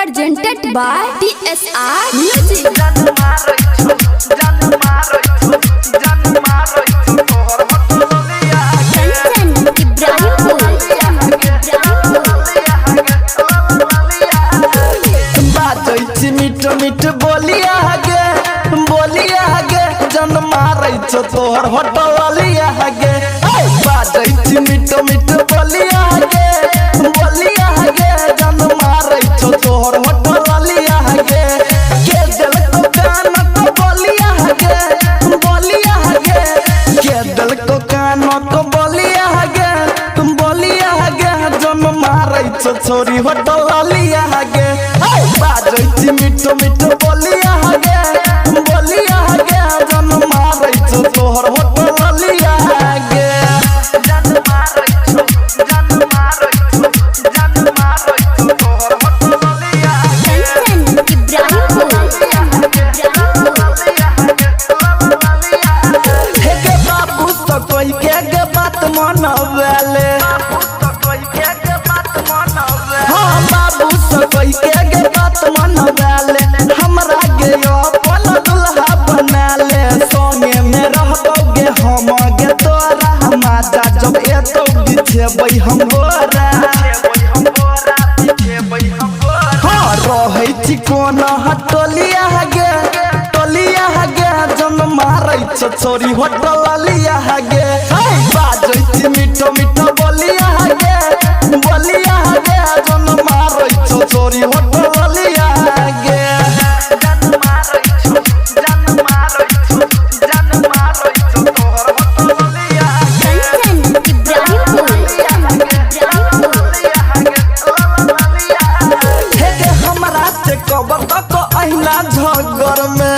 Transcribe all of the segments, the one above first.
presented by TSR Music. मीठ बोलिया गे जन मारै छो तोहर होटल लिया गे बाजै छी मीठ बोलिया गे जन मारै छो तोहर होटल लिया गे के दिल को कान को बोलिया गे के दिल को कान को बोलिया गे जन मारै छो छोरी होटल लिया गे बाजै छी मीठ बोलिया गे जन मारै छो तोहर होटल लिया गे जन मारै छो तोहर होटल लिया हे गे बाबू तो कोई के बात मनवेले हाँ बाबू तो कोई के बात मनवेले हमरा गे अपन दुल्हा बनाले संगे में रहबोगे हम गे तोरा माता जब एतो बिछेबै हम गोरा हाँ रहै छी कोन हटलिया गे जन मारै छो छोरी होटल लिया गे बाजै छी मीठ बोलिया गे जन मारै छो छोरी होटल लिया गे जन मारै छो तोहर होटल लिया हे गे हमरा से कबर तक अहिना झगर में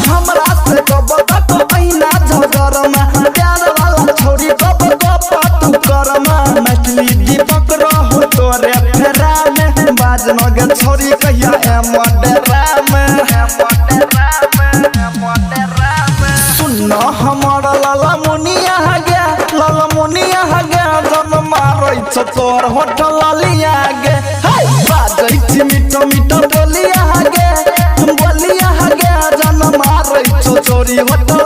हमरा से कबर तक अहिना झगर में प्यार वाला छोरी कब तू कर मैथिली दीपक रहो तोरे फेरा में बाज न गे छोरी कहिया मडरा में सुन हमर लाला मुनिया गे जन मारै छो तोहर होटल लिया गे बाजै छी मीठ बोलिया गे जन मारै छो छोरी होटल